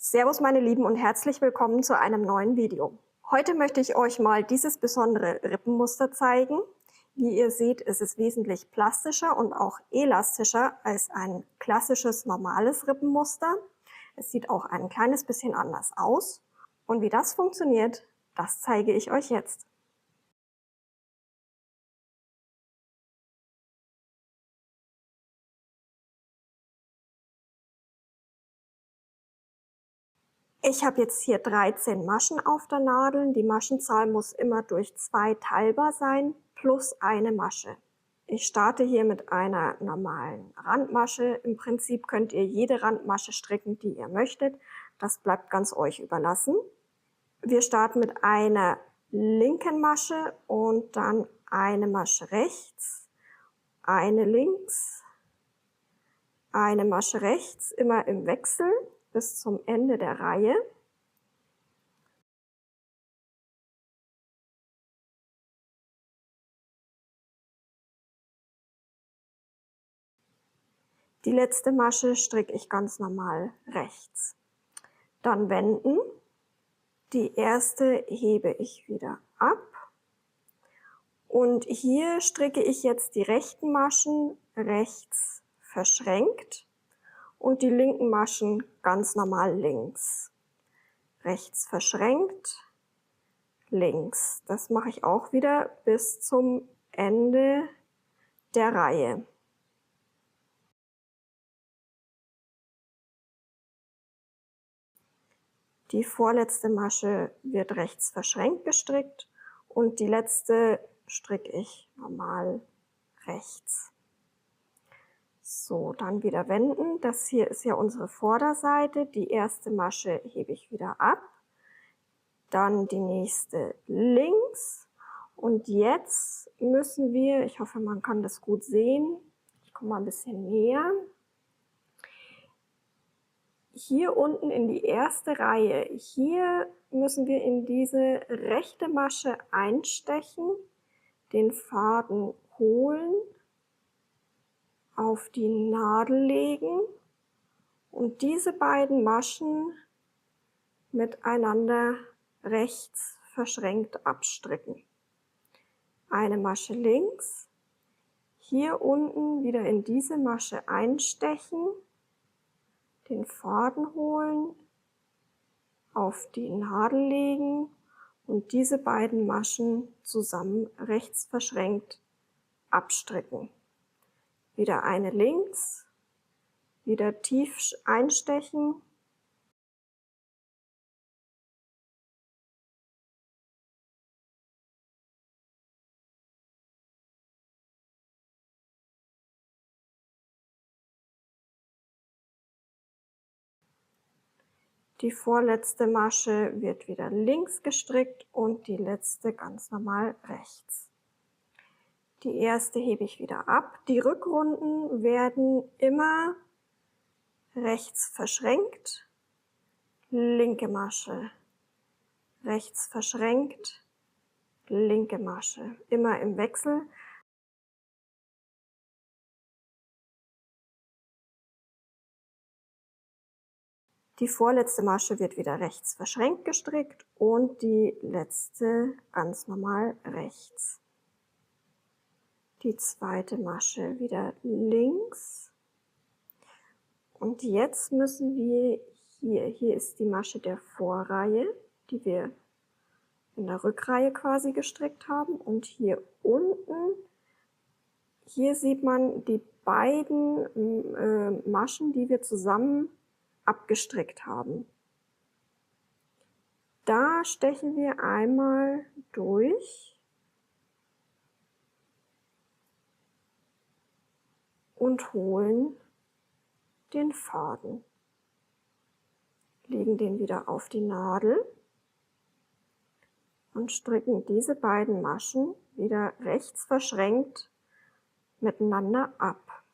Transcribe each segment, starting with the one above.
Servus meine Lieben und herzlich willkommen zu einem neuen Video. Heute möchte ich euch mal dieses besondere Rippenmuster zeigen. Wie ihr seht, ist es wesentlich plastischer und auch elastischer als ein klassisches normales Rippenmuster. Es sieht auch ein kleines bisschen anders aus. Und wie das funktioniert, das zeige ich euch jetzt. Ich habe jetzt hier 13 Maschen auf der Nadel. Die Maschenzahl muss immer durch 2 teilbar sein, plus eine Masche. Ich starte hier mit einer normalen Randmasche. Im Prinzip könnt ihr jede Randmasche stricken, die ihr möchtet. Das bleibt ganz euch überlassen. Wir starten mit einer linken Masche und dann eine Masche rechts, eine links, eine Masche rechts, immer im Wechsel bis zum Ende der Reihe. Die letzte Masche stricke ich ganz normal rechts. Dann wenden. Die erste hebe ich wieder ab. Und hier stricke ich jetzt die rechten Maschen rechts verschränkt und die linken Maschen ganz normal links. Rechts verschränkt, links. Das mache ich auch wieder bis zum Ende der Reihe. Die vorletzte Masche wird rechts verschränkt gestrickt und die letzte stricke ich normal rechts. So, dann wieder wenden. Das hier ist ja unsere Vorderseite. Die erste Masche hebe ich wieder ab. Dann die nächste links. Und jetzt müssen wir, ich hoffe, man kann das gut sehen, ich komme mal ein bisschen näher, hier unten in die erste Reihe, hier müssen wir in diese rechte Masche einstechen, den Faden holen, auf die Nadel legen und diese beiden Maschen miteinander rechts verschränkt abstricken. Eine Masche links, hier unten wieder in diese Masche einstechen, den Faden holen, auf die Nadel legen und diese beiden Maschen zusammen rechts verschränkt abstricken. Wieder eine links, wieder tief einstechen, die vorletzte Masche wird wieder links gestrickt und die letzte ganz normal rechts. Die erste hebe ich wieder ab. Die Rückrunden werden immer rechts verschränkt, linke Masche, rechts verschränkt, linke Masche, immer im Wechsel. Die vorletzte Masche wird wieder rechts verschränkt gestrickt und die letzte ganz normal rechts. Die zweite Masche wieder links. Und jetzt müssen wir hier ist die Masche der Vorreihe, die wir in der Rückreihe quasi gestrickt haben. Und hier unten, hier sieht man die beiden Maschen, die wir zusammen abgestrickt haben. Da stechen wir einmal durch und holen den Faden. Legen den wieder auf die Nadel und stricken diese beiden Maschen wieder rechts verschränkt miteinander ab.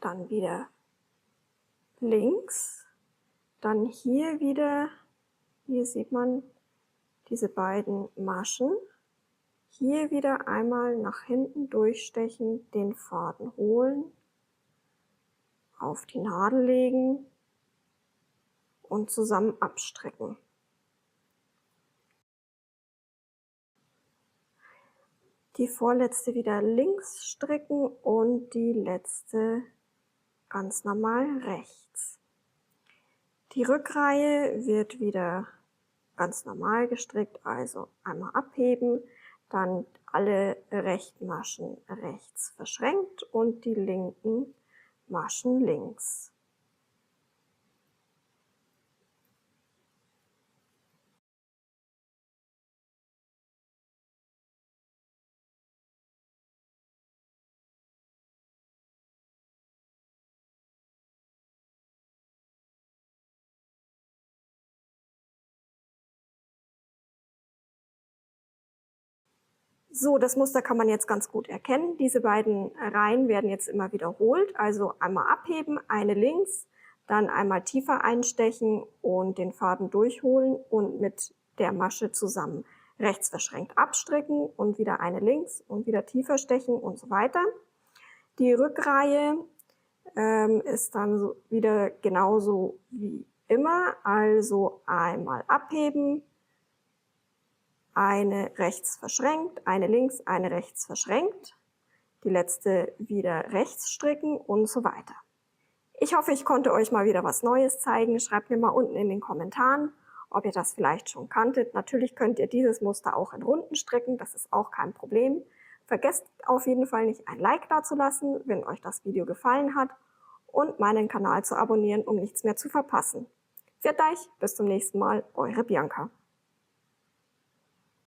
Dann wieder links, dann hier wieder, hier sieht man diese beiden Maschen, hier wieder einmal nach hinten durchstechen, den Faden holen, auf die Nadel legen und zusammen abstricken. Die vorletzte wieder links stricken und die letzte ganz normal rechts. Die Rückreihe wird wieder ganz normal gestrickt, also einmal abheben, dann alle rechten Maschen rechts verschränkt und die linken Maschen links. So, das Muster kann man jetzt ganz gut erkennen. Diese beiden Reihen werden jetzt immer wiederholt. Also einmal abheben, eine links, dann einmal tiefer einstechen und den Faden durchholen und mit der Masche zusammen rechts verschränkt abstricken und wieder eine links und wieder tiefer stechen und so weiter. Die Rückreihe ist dann wieder genauso wie immer. Also einmal abheben, eine rechts verschränkt, eine links, eine rechts verschränkt, die letzte wieder rechts stricken und so weiter. Ich hoffe, ich konnte euch mal wieder was Neues zeigen. Schreibt mir mal unten in den Kommentaren, ob ihr das vielleicht schon kanntet. Natürlich könnt ihr dieses Muster auch in Runden stricken, das ist auch kein Problem. Vergesst auf jeden Fall nicht ein Like dazulassen, wenn euch das Video gefallen hat und meinen Kanal zu abonnieren, um nichts mehr zu verpassen. Pfiat euch, bis zum nächsten Mal, eure Bianca.